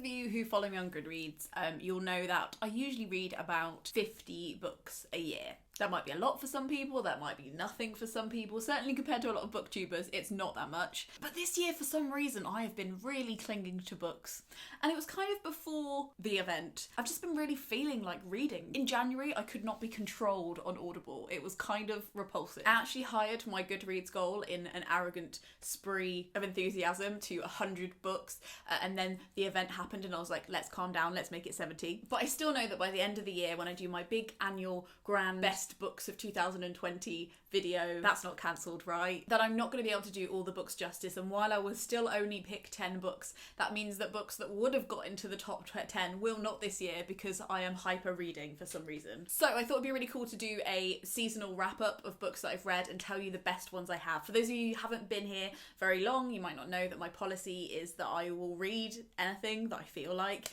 of you who follow me on Goodreads, you'll know that I usually read about 50 books a year. That might be a lot for some people, that might be nothing for some people. Certainly compared to a lot of booktubers, it's not that much. But this year, for some reason, I have been really clinging to books. And it was kind of before the event. I've just been really feeling like reading. In January, I could not be controlled on Audible. It was kind of repulsive. I actually hired my Goodreads goal in an arrogant spree of enthusiasm to 100 books. And then the event happened and I was like, let's calm down, let's make it 70. But I still know that by the end of the year, when I do my big annual grand best books of 2020 video, that's not cancelled, right? That I'm not going to be able to do all the books justice, and while I will still only pick 10 books, that means that books that would have got into the top 10 will not this year because I am hyper reading for some reason. So I thought it'd be really cool to do a seasonal wrap up of books that I've read and tell you the best ones I have. For those of you who haven't been here very long, you might not know that my policy is that I will read anything that I feel like,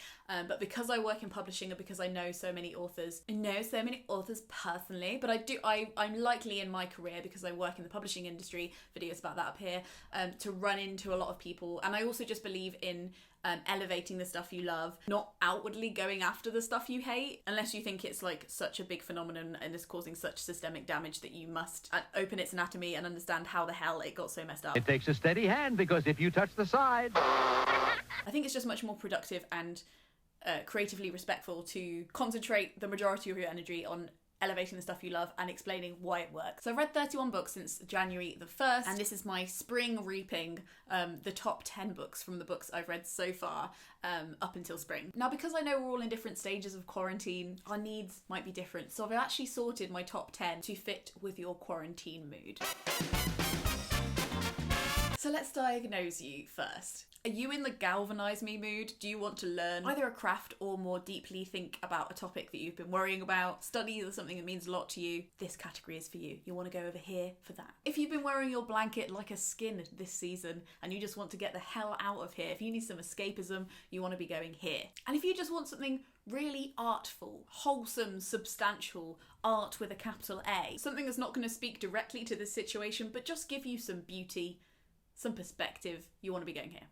but because I work in publishing and because I know so many authors personally, but I'm likely in my career, because I work in the publishing industry, videos about that up here, to run into a lot of people. And I also just believe in elevating the stuff you love, not outwardly going after the stuff you hate, unless you think it's like such a big phenomenon and is causing such systemic damage that you must open its anatomy and understand how the hell it got so messed up. It takes a steady hand, because if you touch the side... I think it's just much more productive and creatively respectful to concentrate the majority of your energy on elevating the stuff you love and explaining why it works. So I've read 31 books since January the 1st, and this is my spring reaping, the top 10 books from the books I've read so far up until spring. Now, because I know we're all in different stages of quarantine, our needs might be different, so I've actually sorted my top 10 to fit with your quarantine mood. So let's diagnose you first. Are you in the galvanise me mood? Do you want to learn either a craft or more deeply think about a topic that you've been worrying about? Study or something that means a lot to you? This category is for you. You want to go over here for that. If you've been wearing your blanket like a skin this season and you just want to get the hell out of here, if you need some escapism, you want to be going here. And if you just want something really artful, wholesome, substantial, art with a capital A, something that's not going to speak directly to this situation but just give you some beauty, some perspective, you want to be going here.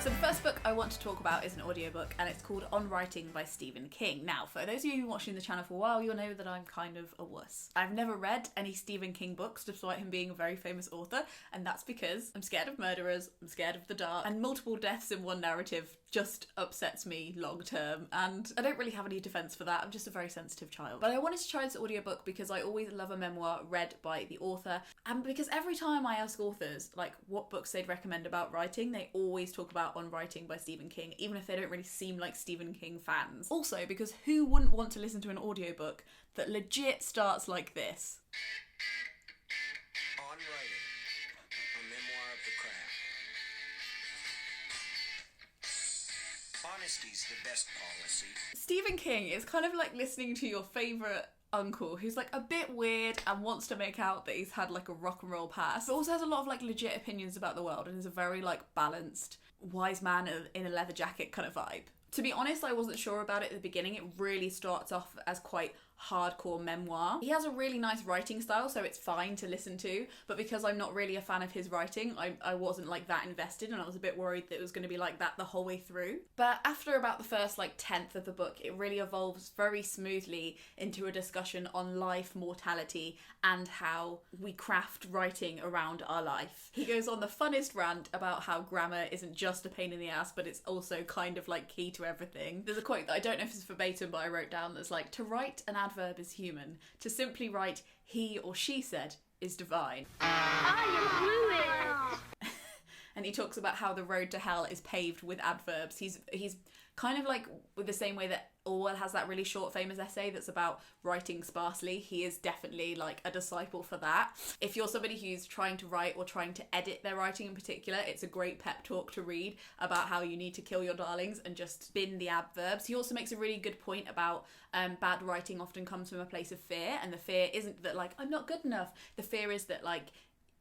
So the first book I want to talk about is an audiobook, and it's called On Writing by Stephen King. Now, for those of you who have been watching the channel for a while, you'll know that I'm kind of a wuss. I've never read any Stephen King books, despite him being a very famous author, and that's because I'm scared of murderers, I'm scared of the dark, and multiple deaths in one narrative just upsets me long term, and I don't really have any defense for that. I'm just a very sensitive child. But I wanted to try this audiobook because I always love a memoir read by the author, and because every time I ask authors like what books they'd recommend about writing, they always talk about On Writing by Stephen King, even if they don't really seem like Stephen King fans. Also, because who wouldn't want to listen to an audiobook that legit starts like this? On Writing, a memoir of the craft. Honesty's the best policy. Stephen King is kind of like listening to your favourite uncle who's like a bit weird and wants to make out that he's had like a rock and roll past, but also has a lot of like legit opinions about the world and is a very like balanced, wise man in a leather jacket kind of vibe. To be honest, I wasn't sure about it at the beginning. It really starts off as quite hardcore memoir. He has a really nice writing style, so it's fine to listen to, but because I'm not really a fan of his writing, I wasn't like that invested, and I was a bit worried that it was going to be like that the whole way through. But after about the first like 10th of the book, it really evolves very smoothly into a discussion on life, mortality, and how we craft writing around our life. He goes on the funnest rant about how grammar isn't just a pain in the ass, but it's also kind of like key to everything. There's a quote that I don't know if it's verbatim, but I wrote down that's like, to write an adverb is human. To simply write he or she said is divine. I am fluent. And he talks about how the road to hell is paved with adverbs. He's kind of like with the same way that Orwell has that really short famous essay that's about writing sparsely. He is definitely like a disciple for that. If you're somebody who's trying to write or trying to edit their writing in particular, it's a great pep talk to read about how you need to kill your darlings and just bin the adverbs. He also makes a really good point about bad writing often comes from a place of fear, and the fear isn't that like I'm not good enough. The fear is that like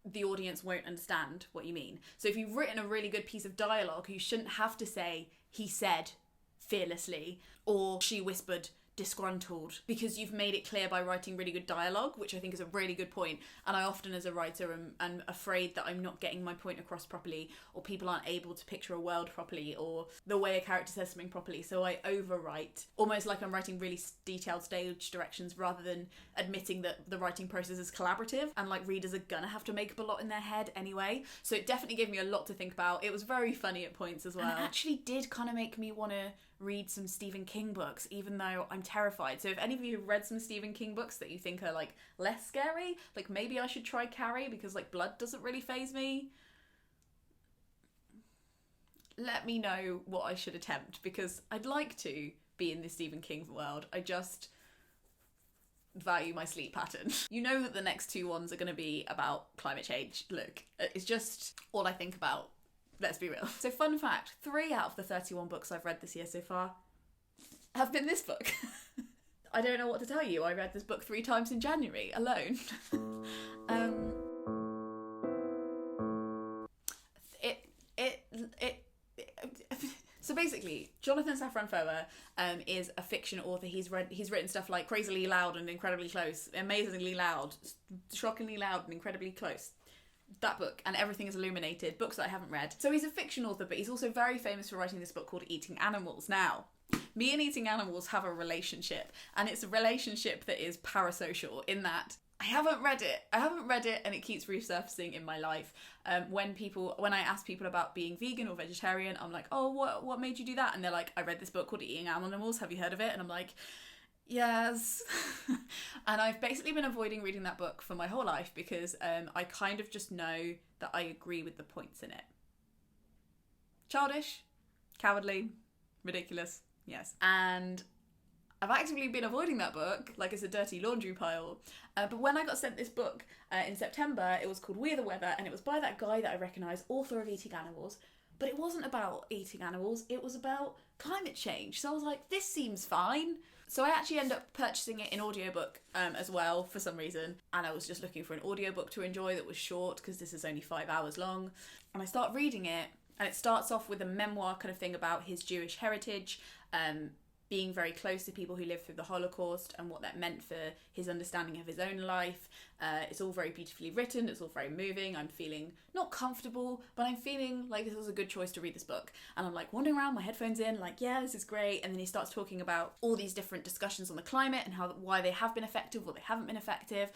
the audience won't understand what you mean. So if you've written a really good piece of dialogue, you shouldn't have to say he said fearlessly or she whispered disgruntled because you've made it clear by writing really good dialogue, which I think is a really good point. And I often, as a writer, am afraid that I'm not getting my point across properly, or people aren't able to picture a world properly, or the way a character says something properly. So I overwrite, almost like I'm writing really detailed stage directions rather than admitting that the writing process is collaborative and like readers are gonna have to make up a lot in their head anyway. So it definitely gave me a lot to think about. It was very funny at points as well. And it actually did kind of make me want to read some Stephen King books, even though I'm terrified. So if any of you have read some Stephen King books that you think are like less scary, like maybe I should try Carrie, because like blood doesn't really faze me. Let me know what I should attempt, because I'd like to be in the Stephen King world. I just value my sleep pattern. You know that the next two ones are going to be about climate change. Look, it's just all I think about. Let's be real. So fun fact, 3 out of the 31 books I've read this year so far have been this book. I don't know what to tell you. I read this book 3 times in January alone. So basically, Jonathan Safran Foer is a fiction author. He's written stuff like Crazily Loud and Incredibly Close, Amazingly Loud, Shockingly Loud and Incredibly Close. That book, and Everything is Illuminated, books that I haven't read. So he's a fiction author, but he's also very famous for writing this book called Eating Animals. Now, me and Eating Animals have a relationship, and it's a relationship that is parasocial in that I haven't read it, and it keeps resurfacing in my life. When I ask people about being vegan or vegetarian, I'm like, oh, what made you do that? And they're like, I read this book called Eating Animals, have you heard of it? And I'm like, yes. And I've basically been avoiding reading that book for my whole life because I kind of just know that I agree with the points in it. Childish, cowardly, ridiculous, yes. And I've actively been avoiding that book like it's a dirty laundry pile. But when I got sent this book in September, it was called We Are the Weather, and it was by that guy that I recognise, author of Eating Animals. But it wasn't about eating animals, it was about climate change. So I was like, this seems fine. So I actually ended up purchasing it in audiobook as well for some reason. And I was just looking for an audiobook to enjoy that was short, because this is only 5 hours long. And I start reading it, and it starts off with a memoir kind of thing about his Jewish heritage, being very close to people who lived through the Holocaust and what that meant for his understanding of his own life. It's all very beautifully written, it's all very moving. I'm feeling not comfortable, but I'm feeling like this was a good choice to read this book. And I'm like wandering around, my headphones in, like, yeah, this is great. And then he starts talking about all these different discussions on the climate and why they have been effective, what they haven't been effective,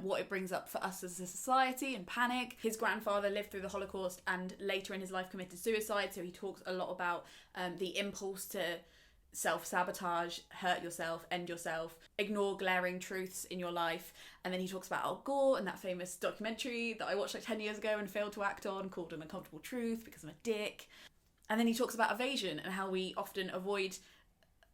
what it brings up for us as a society, and panic. His grandfather lived through the Holocaust and later in his life committed suicide, so he talks a lot about the impulse to self-sabotage, hurt yourself, end yourself, ignore glaring truths in your life. And then he talks about Al Gore and that famous documentary that I watched like 10 years ago and failed to act on, called An Uncomfortable Truth because I'm a dick. And then he talks about evasion and how we often avoid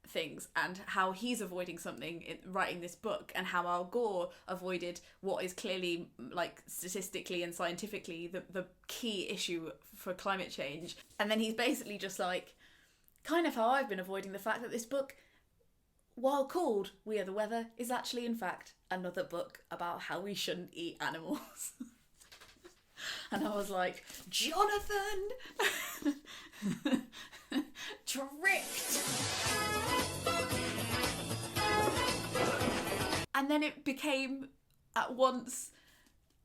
things, and how he's avoiding something in writing this book, and how Al Gore avoided what is clearly, like, statistically and scientifically the key issue for climate change. And then he's basically just like, kind of how I've been avoiding the fact that this book, while called We Are the Weather, is actually in fact another book about how we shouldn't eat animals. And I was like, Jonathan! Tricked! And then it became at once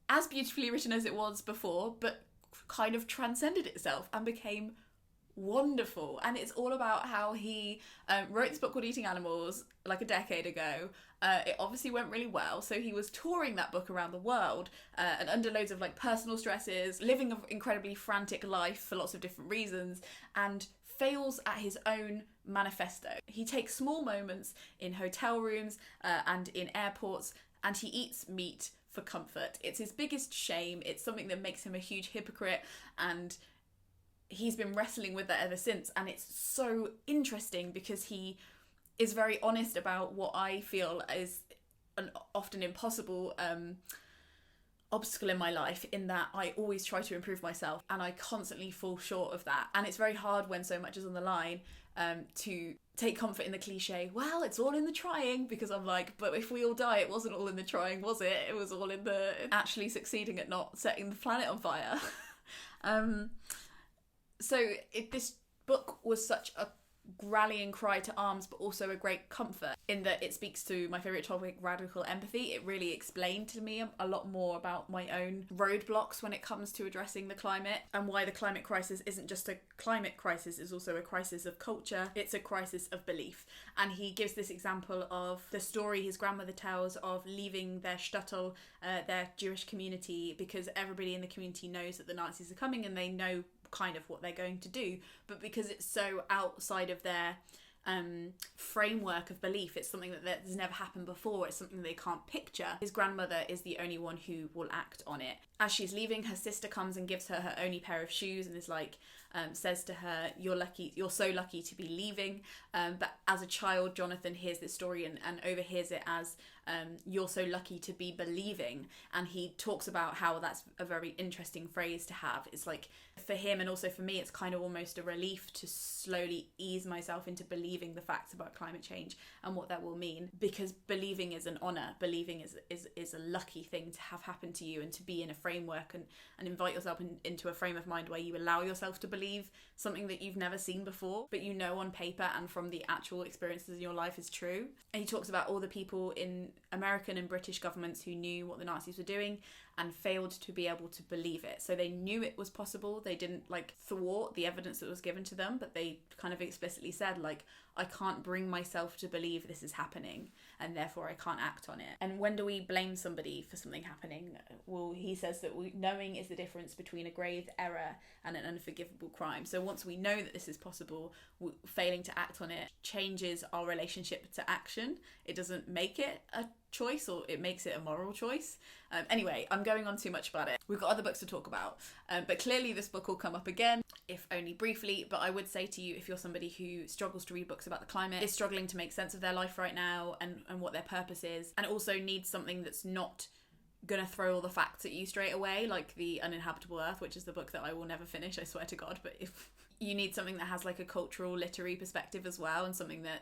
as beautifully written as it was before, but kind of transcended itself and became wonderful. And it's all about how he wrote this book called Eating Animals like a decade ago. It obviously went really well, so he was touring that book around the world and under loads of like personal stresses, living an incredibly frantic life for lots of different reasons, and fails at his own manifesto. He takes small moments in hotel rooms and in airports, and he eats meat for comfort. It's his biggest shame. It's something that makes him a huge hypocrite, and he's been wrestling with that ever since. And it's so interesting because he is very honest about what I feel is an often impossible obstacle in my life, in that I always try to improve myself and I constantly fall short of that. And it's very hard when so much is on the line to take comfort in the cliche, well, it's all in the trying, because I'm like, but if we all die, it wasn't all in the trying, was it? It was all in the actually succeeding at not setting the planet on fire. So this book was such a rallying cry to arms, but also a great comfort in that it speaks to my favourite topic, radical empathy. It really explained to me a lot more about my own roadblocks when it comes to addressing the climate, and why the climate crisis isn't just a climate crisis, it's also a crisis of culture, it's a crisis of belief. And he gives this example of the story his grandmother tells of leaving their shtetl, their Jewish community, because everybody in the community knows that the Nazis are coming and they know kind of what they're going to do, but because it's so outside of their framework of belief, it's something that has never happened before, it's something they can't picture. His grandmother is the only one who will act on it. As she's leaving, her sister comes and gives her only pair of shoes and is like, says to her, you're so lucky to be leaving. But as a child, Jonathan hears this story and overhears it as, you're so lucky to be believing. And he talks about how that's a very interesting phrase to have. It's like, for him and also for me, it's kind of almost a relief to slowly ease myself into believing the facts about climate change and what that will mean, because believing is an honour. Believing is a lucky thing to have happen to you, and to be in a framework and invite yourself into a frame of mind where you allow yourself to believe something that you've never seen before, but you know on paper and from the actual experiences in your life is true. And he talks about all the people in American and British governments who knew what the Nazis were doing and failed to be able to believe it. So they knew it was possible. They didn't thwart the evidence that was given to them, but they kind of explicitly said, I can't bring myself to believe this is happening, and therefore I can't act on it. And when do we blame somebody for something happening? Well, he says that knowing is the difference between a grave error and an unforgivable crime. So once we know that this is possible, failing to act on it changes our relationship to action. It doesn't make it a choice, or it makes it a moral choice. Anyway, I'm going on too much about it. We've got other books to talk about, but clearly this book will come up again, if only briefly. But I would say to you, if you're somebody who struggles to read books about the climate, is struggling to make sense of their life right now and what their purpose is, and also needs something that's not gonna throw all the facts at you straight away, like The Uninhabitable Earth, which is the book that I will never finish, I swear to God. But if you need something that has a cultural literary perspective as well, and something that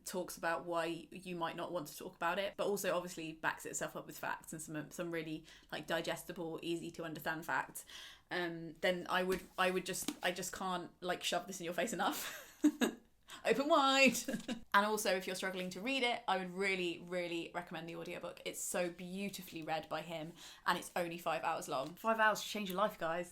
talks about why you might not want to talk about it, but also obviously backs itself up with facts and some really digestible, easy to understand facts, then I just can't shove this in your face enough. Open wide. And also, if you're struggling to read it, I would really, really recommend the audiobook. It's so beautifully read by him, and it's only 5 hours long. 5 hours to change your life, guys.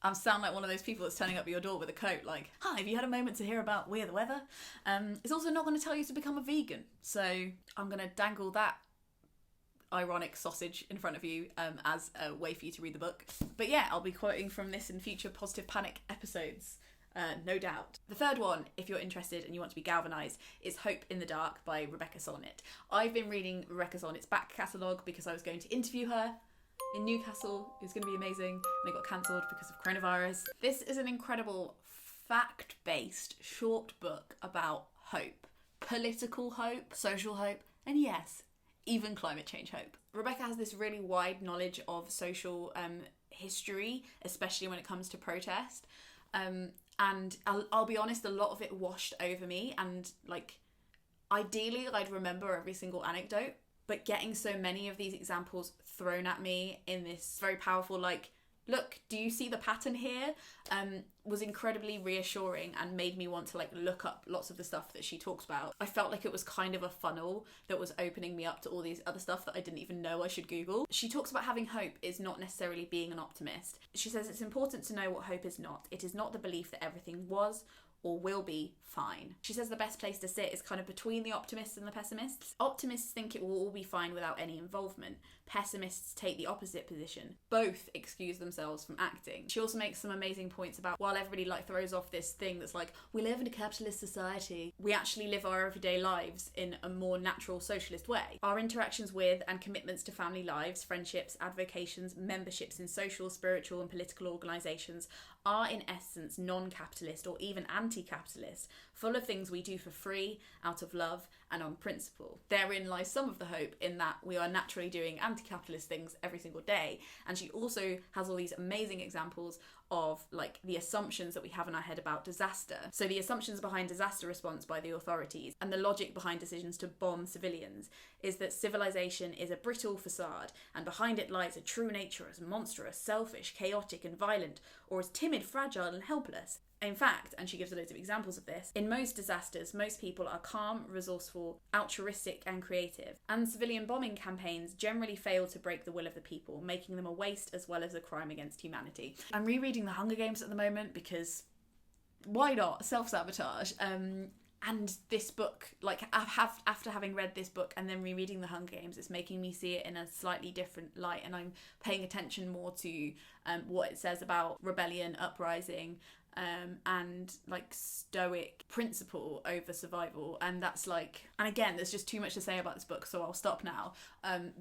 I sound like one of those people that's turning up at your door with a coat, hi, have you had a moment to hear about We're the Weather? It's also not going to tell you to become a vegan, so I'm going to dangle that ironic sausage in front of you as a way for you to read the book. But yeah, I'll be quoting from this in future Positive Panic episodes. No doubt. The third one, if you're interested and you want to be galvanised, is Hope in the Dark by Rebecca Solnit. I've been reading Rebecca Solnit's back catalogue because I was going to interview her in Newcastle. It was going to be amazing, and it got cancelled because of coronavirus. This is an incredible fact-based short book about hope. Political hope, social hope, and yes, even climate change hope. Rebecca has this really wide knowledge of social history, especially when it comes to protest. And I'll be honest, a lot of it washed over me, and ideally I'd remember every single anecdote, but getting so many of these examples thrown at me in this very powerful look, do you see the pattern here, was incredibly reassuring and made me want to look up lots of the stuff that she talks about. I felt like it was kind of a funnel that was opening me up to all these other stuff that I didn't even know I should Google. She talks about having hope is not necessarily being an optimist. She says it's important to know what hope is not. It is not the belief that everything was or will be fine. She says the best place to sit is kind of between the optimists and the pessimists. Optimists think it will all be fine without any involvement. Pessimists take the opposite position. Both excuse themselves from acting. She also makes some amazing points about, while everybody throws off this thing that's we live in a capitalist society, we actually live our everyday lives in a more natural socialist way. Our interactions with and commitments to family lives, friendships, advocations, memberships in social, spiritual and political organisations are in essence non-capitalist or even anti-capitalist, full of things we do for free, out of love and on principle. Therein lies some of the hope, in that we are naturally doing anti-capitalist things every single day. And she also has all these amazing examples of the assumptions that we have in our head about disaster. So the assumptions behind disaster response by the authorities and the logic behind decisions to bomb civilians is that civilization is a brittle facade, and behind it lies a true nature as monstrous, selfish, chaotic and violent, or as timid, fragile and helpless. In fact, and she gives a loads of examples of this, in most disasters, most people are calm, resourceful, altruistic and creative. And civilian bombing campaigns generally fail to break the will of the people, making them a waste as well as a crime against humanity. I'm rereading The Hunger Games at the moment because why not? Self-sabotage. And this book, like, after having read this book and then rereading The Hunger Games, it's making me see it in a slightly different light, and I'm paying attention more to what it says about rebellion, uprising, and like stoic principle over survival. And that's like, and again, there's just too much to say about this book, so I'll stop now.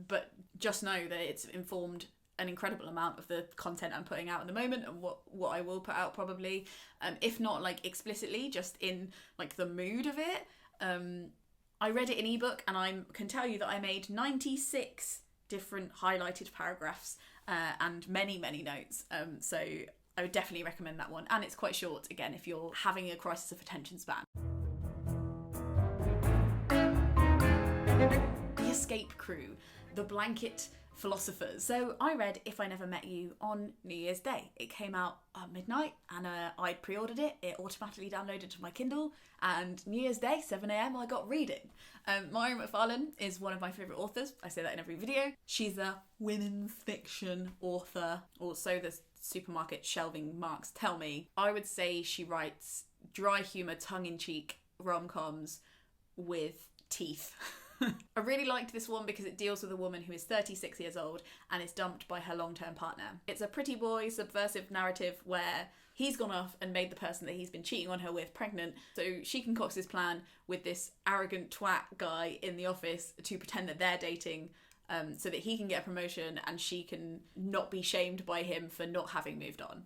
But just know that it's informed an incredible amount of the content I'm putting out at the moment, and what I will put out probably, if not like explicitly, just in like the mood of it. I read it in ebook, and I can tell you that I made 96 different highlighted paragraphs and many notes. So I would definitely recommend that one, and it's quite short again if you're having a crisis of attention span. The Escape Crew, the Blanket Philosophers. So I read If I Never Met You on New Year's Day. It came out at midnight, and I pre-ordered it. It automatically downloaded to my Kindle, and New Year's Day, 7 a.m, I got reading. Maureen McFarlane is one of my favourite authors. I say that in every video. She's a women's fiction author, or so the supermarket shelving marks tell me. I would say she writes dry humour, tongue-in-cheek rom-coms with teeth. I really liked this one because it deals with a woman who is 36 years old and is dumped by her long-term partner. It's a pretty boy subversive narrative where he's gone off and made the person that he's been cheating on her with pregnant, so she concocts this plan with this arrogant twat guy in the office to pretend that they're dating, so that he can get a promotion and she can not be shamed by him for not having moved on.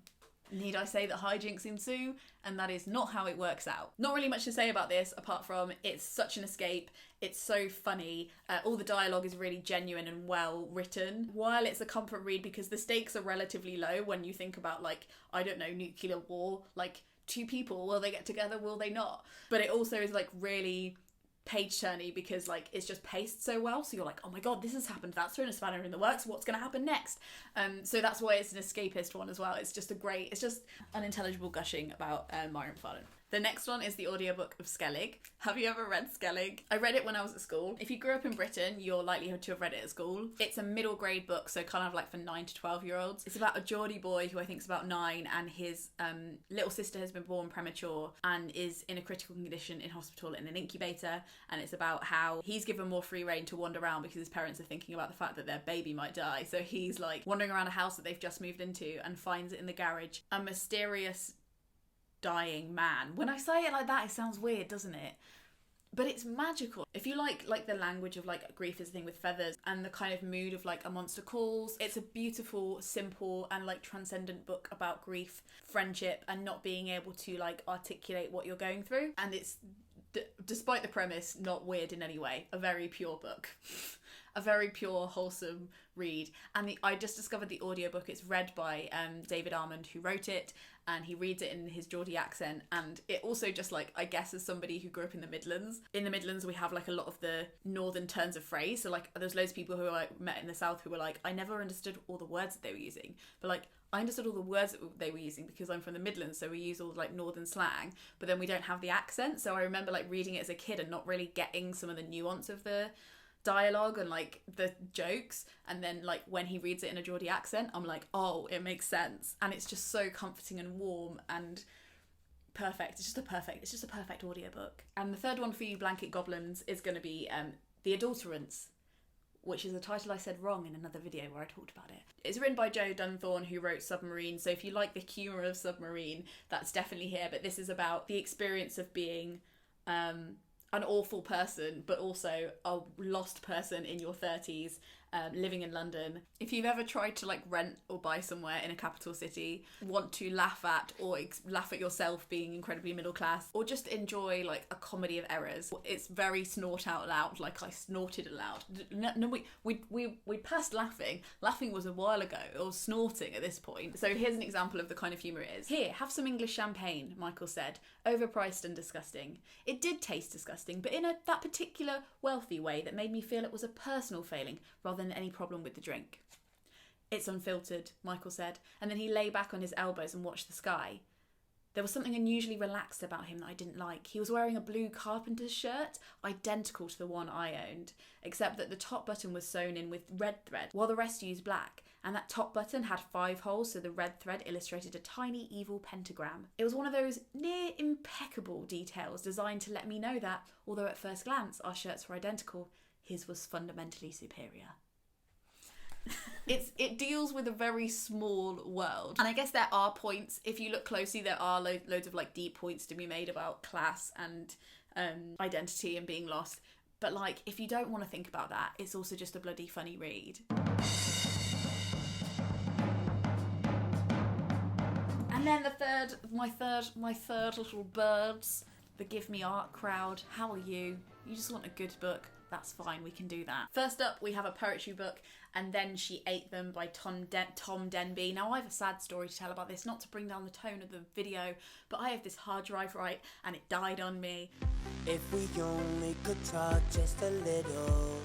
Need I say that hijinks ensue? And that is not how it works out. Not really much to say about this apart from it's such an escape. It's so funny. All the dialogue is really genuine and well written. While it's a comfort read because the stakes are relatively low when you think about, like, I don't know, nuclear war, like two people, will they get together, will they not? But it also is like really page turny because like it's just paced so well, so you're like, oh my god, this has happened, that's thrown a spanner in the works, what's going to happen next? So that's why it's an escapist one as well. It's just unintelligible gushing about Maureen McFarlane. The next one is the audiobook of Skellig. Have you ever read Skellig? I read it when I was at school. If you grew up in Britain, you're likely to have read it at school. It's a middle grade book, so kind of like for 9 to 12 year olds. It's about a Geordie boy who I think is about 9, and his little sister has been born premature and is in a critical condition in hospital in an incubator, and it's about how he's given more free rein to wander around because his parents are thinking about the fact that their baby might die. So he's like wandering around a house that they've just moved into and finds in the garage a mysterious dying man. When I say it like that, it sounds weird, doesn't it? But it's magical. If you like the language of like grief is a thing with feathers and the kind of mood of like A Monster Calls, it's a beautiful, simple and like transcendent book about grief, friendship, and not being able to like articulate what you're going through. And it's, despite the premise, not weird in any way. A very pure book. A very pure, wholesome read. And I just discovered the audiobook. It's read by David Armand, who wrote it, and he reads it in his Geordie accent. And it also just like, I guess as somebody who grew up in the Midlands we have like a lot of the northern turns of phrase. So like there's loads of people who I met in the south who were like, I never understood all the words that they were using. But like, I understood all the words that they were using because I'm from the Midlands, so we use all like northern slang, but then we don't have the accent. So I remember like reading it as a kid and not really getting some of the nuance of the dialogue and like the jokes, and then like when he reads it in a Geordie accent, I'm like, oh, it makes sense. And it's just so comforting and warm and perfect. It's just a perfect audiobook. And the third one for you blanket goblins is going to be The Adulterants, which is a title I said wrong in another video where I talked about it. It's written by Joe Dunthorne, who wrote Submarine, so if you like the humour of Submarine, that's definitely here. But this is about the experience of being an awful person, but also a lost person in your 30s, living in London. If you've ever tried to like rent or buy somewhere in a capital city, want to laugh at or laugh at yourself being incredibly middle class, or just enjoy like a comedy of errors, it's very snort out loud, like I snorted aloud. No, we passed laughing. Laughing was a while ago, or snorting at this point. So here's an example of the kind of humour it is. Here, have some English champagne, Michael said. Overpriced and disgusting. It did taste disgusting, but in that particular wealthy way that made me feel it was a personal failing rather than any problem with the drink. It's unfiltered, Michael said, and then he lay back on his elbows and watched the sky. There was something unusually relaxed about him that I didn't like. He was wearing a blue carpenter's shirt, identical to the one I owned, except that the top button was sewn in with red thread, while the rest used black. And that top button had 5 holes, so the red thread illustrated a tiny evil pentagram. It was one of those near impeccable details designed to let me know that, although at first glance our shirts were identical, his was fundamentally superior. It deals with a very small world. And I guess there are points, if you look closely, there are loads of like deep points to be made about class and identity and being lost. But like, if you don't want to think about that, it's also just a bloody funny read. And then my third little birds, the Give Me Art crowd. How are you? You just want a good book? That's fine, we can do that. First up, we have a poetry book, And Then She Ate Them by Tom Denby. Now, I have a sad story to tell about this, not to bring down the tone of the video, but I have this hard drive, right, and it died on me. If we only could talk just a little,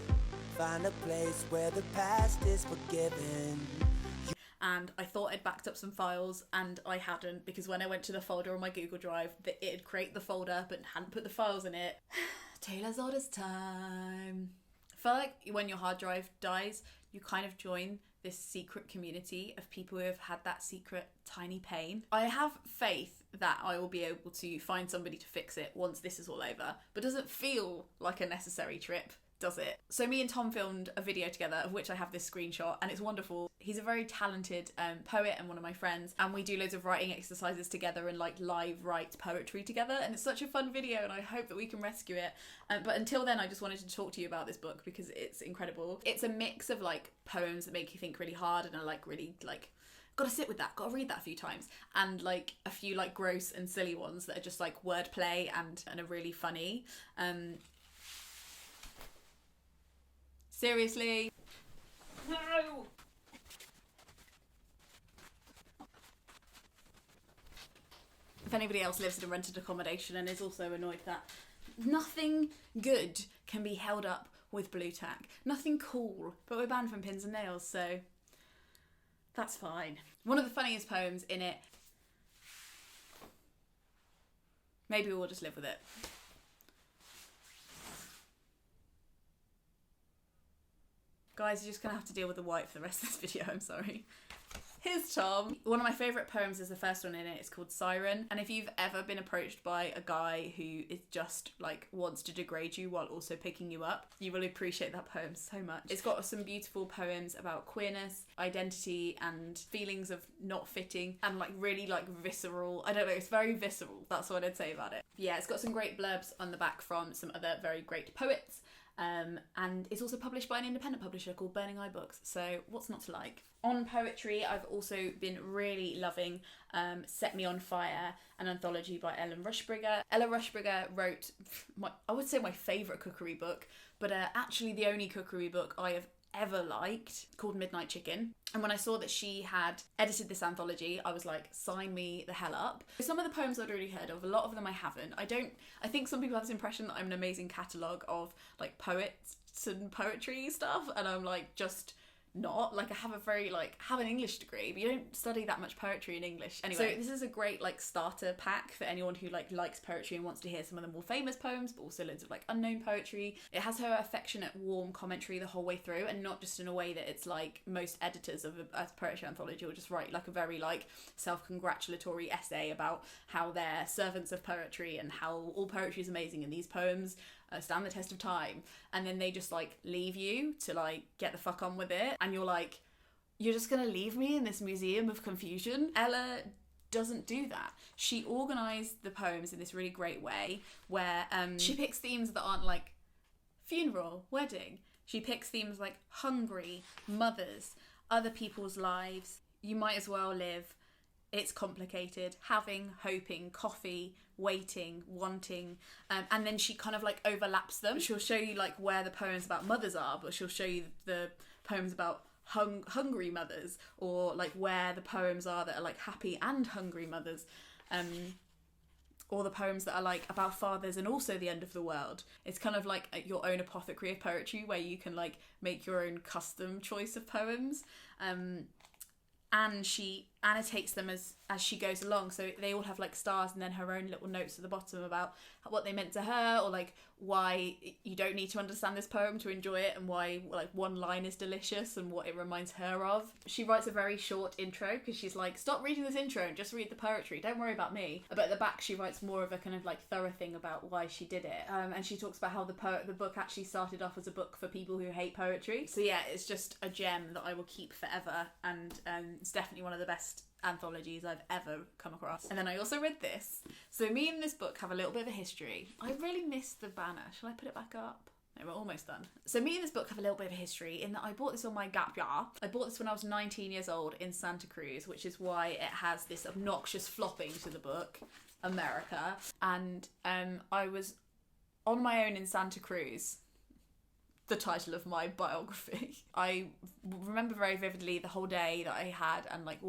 find a place where the past is forgiven. And I thought I'd backed up some files, and I hadn't, because when I went to the folder on my Google Drive, it'd create the folder, but hadn't put the files in it. Taylor's oldest time. I feel like when your hard drive dies, you kind of join this secret community of people who have had that secret tiny pain. I have faith that I will be able to find somebody to fix it once this is all over, but doesn't feel like a necessary trip, does it? So me and Tom filmed a video together, of which I have this screenshot, and it's wonderful. He's a very talented poet and one of my friends, and we do loads of writing exercises together and like live write poetry together, and it's such a fun video, and I hope that we can rescue it. But until then, I just wanted to talk to you about this book because it's incredible. It's a mix of like poems that make you think really hard and are like really like, gotta sit with that, gotta read that a few times, and like a few like gross and silly ones that are just like wordplay and are really funny. Seriously? No! If anybody else lives in a rented accommodation and is also annoyed that nothing good can be held up with blue tack. Nothing cool, but we're banned from pins and nails, so that's fine. One of the funniest poems in it. Maybe we'll just live with it. Guys, you're just gonna have to deal with the white for the rest of this video, I'm sorry. Here's Tom. One of my favourite poems is the first one in it. It's called Siren. And if you've ever been approached by a guy who is just like wants to degrade you while also picking you up, you will appreciate that poem so much. It's got some beautiful poems about queerness, identity, and feelings of not fitting, and like really like visceral. I don't know, it's very visceral. That's what I'd say about it. Yeah, it's got some great blurbs on the back from some other very great poets. And it's also published by an independent publisher called Burning Eye Books, so what's not to like? On poetry, I've also been really loving Set Me On Fire, an anthology by Ella Rushbringer. Ella Rushbringer wrote, I would say my favourite cookery book, but actually the only cookery book I have ever liked, called Midnight Chicken. And when I saw that she had edited this anthology, I was like, sign me the hell up. Some of the poems I'd already heard of, a lot of them I haven't. I think some people have this impression that I'm an amazing catalogue of like poets and poetry stuff, and I'm like just not. Like I have have an English degree, but you don't study that much poetry in English. Anyway, so this is a great like starter pack for anyone who like likes poetry and wants to hear some of the more famous poems, but also loads of like unknown poetry. It has her affectionate, warm commentary the whole way through, and not just in a way that it's like most editors of a poetry anthology will just write like a very like self-congratulatory essay about how they're servants of poetry and how all poetry is amazing and these poems stand the test of time, and then they just like leave you to like get the fuck on with it, and you're like, you're just gonna leave me in this museum of confusion? Ella doesn't do that. She organised the poems in this really great way where she picks themes that aren't like funeral, wedding. She picks themes like hungry, mothers, other people's lives, you might as well live, it's complicated, having, hoping, coffee, waiting, wanting, and then she kind of like overlaps them. She'll show you like where the poems about mothers are, but she'll show you the poems about hungry mothers, or like where the poems are that are like happy and hungry mothers, or the poems that are like about fathers and also the end of the world. It's kind of like your own apothecary of poetry where you can like make your own custom choice of poems. And she annotates them as she goes along, so they all have like stars and then her own little notes at the bottom about what they meant to her, or like why you don't need to understand this poem to enjoy it, and why like one line is delicious and what it reminds her of. She writes a very short intro because she's like, stop reading this intro and just read the poetry, don't worry about me. But at the back she writes more of a kind of like thorough thing about why she did it, and she talks about how the book actually started off as a book for people who hate poetry. So yeah, it's just a gem that I will keep forever, and it's definitely one of the best anthologies I've ever come across. And then I also read this. So me and this book have a little bit of a history. I really missed the banner. Shall I put it back up? No, we're almost done. So me and this book have a little bit of a history in that I bought this on my gap year. I bought this when I was 19 years old in Santa Cruz, which is why it has this obnoxious flopping to the book, America. And I was on my own in Santa Cruz, the title of my biography. I remember very vividly the whole day that I had and like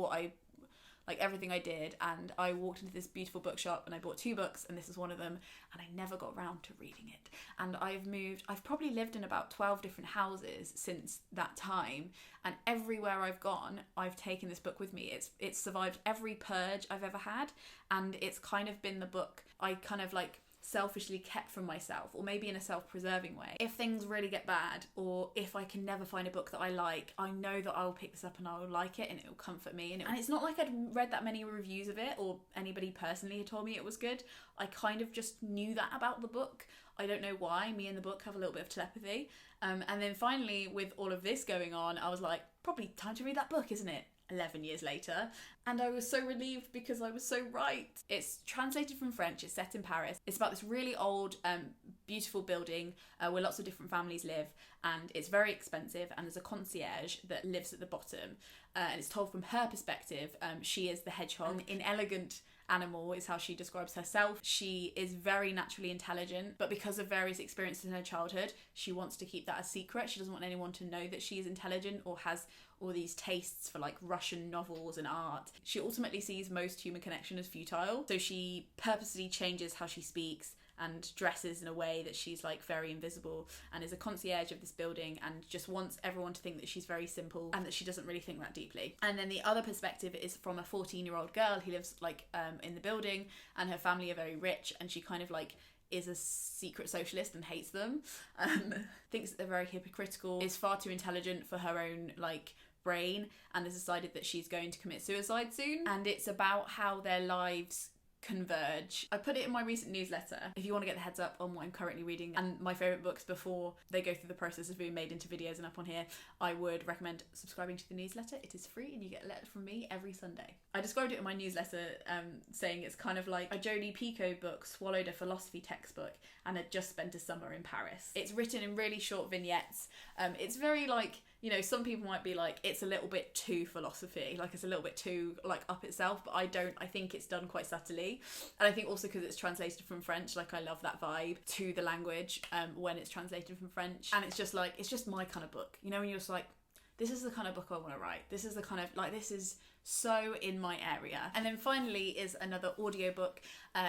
everything I did, and I walked into this beautiful bookshop and I bought 2 books, and this is one of them, and I never got round to reading it. And I've probably lived in about 12 different houses since that time, and everywhere I've gone I've taken this book with me. It's survived every purge I've ever had, and it's kind of been the book I kind of like selfishly kept from myself, or maybe in a self-preserving way. If things really get bad, or if I can never find a book that I like, I know that I'll pick this up and I'll like it and it'll comfort me. And it's not like I'd read that many reviews of it or anybody personally had told me it was good. I kind of just knew that about the book. I don't know why. Me and the book have a little bit of telepathy. And then finally, with all of this going on, I was like, probably time to read that book, isn't it? 11 years later, and I was so relieved because I was so right. It's translated from French, it's set in Paris. It's about this really old, beautiful building where lots of different families live, and it's very expensive, and there's a concierge that lives at the bottom, and it's told from her perspective. She is the hedgehog. An inelegant animal is how she describes herself. She is very naturally intelligent, but because of various experiences in her childhood, she wants to keep that a secret. She doesn't want anyone to know that she is intelligent or has all these tastes for like Russian novels and art. She ultimately sees most human connection as futile, so she purposely changes how she speaks and dresses in a way that she's like very invisible, and is a concierge of this building and just wants everyone to think that she's very simple and that she doesn't really think that deeply. And then the other perspective is from a 14-year-old girl who lives like in the building, and her family are very rich, and she kind of like is a secret socialist and hates them, thinks that they're very hypocritical, is far too intelligent for her own like brain, and has decided that she's going to commit suicide soon. And it's about how their lives converge. I put it in my recent newsletter if you want to get the heads up on what I'm currently reading and my favourite books before they go through the process of being made into videos and up on here. I would recommend subscribing to the newsletter. It is free and you get a letter from me every Sunday. I described it in my newsletter saying it's kind of like a Jodie Picoult book swallowed a philosophy textbook and had just spent a summer in Paris. It's written in really short vignettes. It's very like, you know, some people might be like, it's a little bit too philosophy, like it's a little bit too like up itself, but I think it's done quite subtly. And I think also because it's translated from French, like I love that vibe to the language when it's translated from French. And it's just like, it's just my kind of book, you know, when you're just like, this is the kind of book I want to write. This is the kind of, like, this is so in my area. And then finally is another audiobook.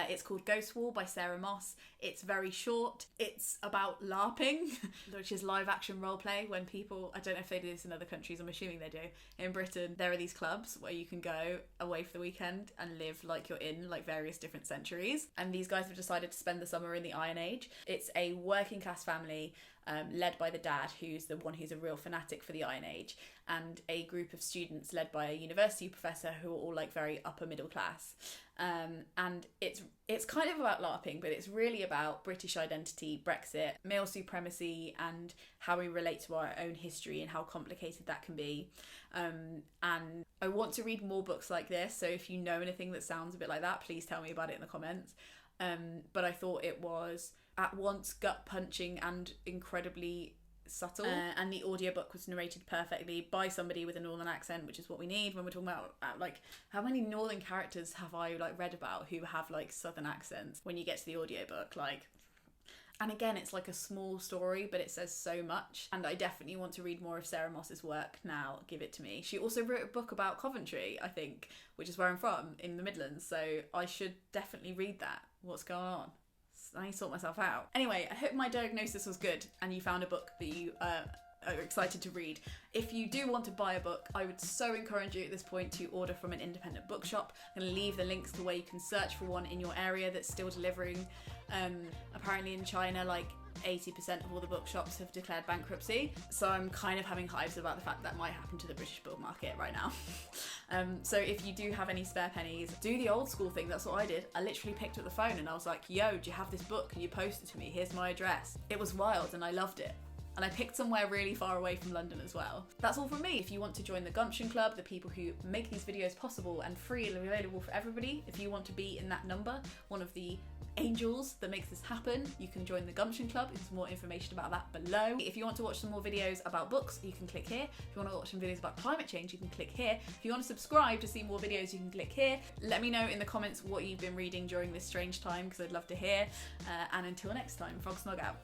It's called Ghost Wall by Sarah Moss. It's very short. It's about LARPing, which is live action role play, when people, I don't know if they do this in other countries, I'm assuming they do. In Britain, there are these clubs where you can go away for the weekend and live like you're in like various different centuries. And these guys have decided to spend the summer in the Iron Age. It's a working class family led by the dad, who's the one who's a real fanatic for the Iron Age, and a group of students led by a university professor who are all like very upper middle class. And it's kind of about LARPing, but it's really about British identity, Brexit, male supremacy, and how we relate to our own history and how complicated that can be. And I want to read more books like this, so if you know anything that sounds a bit like that, please tell me about it in the comments. But I thought it was at once gut-punching and incredibly subtle, and the audiobook was narrated perfectly by somebody with a northern accent, which is what we need when we're talking about like, how many northern characters have I like read about who have like southern accents when you get to the audiobook, like. And again, it's like a small story, but it says so much, and I definitely want to read more of Sarah Moss's work now. Give it to me. She also wrote a book about Coventry, I think, which is where I'm from, in the Midlands, so I should definitely read that. What's going on? I need to sort myself out. Anyway, I hope my diagnosis was good and you found a book that you are excited to read. If you do want to buy a book, I would so encourage you at this point to order from an independent bookshop. I'm going to leave the links to where you can search for one in your area that's still delivering. Apparently in China, like 80% of all the bookshops have declared bankruptcy, so I'm kind of having hives about the fact that might happen to the British book market right now. So if you do have any spare pennies, do the old school thing. That's what I did. I literally picked up the phone and I was like, yo, do you have this book? Can you post it to me? Here's my address. It was wild and I loved it. And I picked somewhere really far away from London as well. That's all from me. If you want to join the Gumption Club, the people who make these videos possible and free and available for everybody, if you want to be in that number, one of the angels that makes this happen, you can join the Gumption Club. There's more information about that below. If you want to watch some more videos about books, you can click here. If you want to watch some videos about climate change, you can click here. If you want to subscribe to see more videos, you can click here. Let me know in the comments what you've been reading during this strange time, because I'd love to hear. And until next time, Frog Snog out.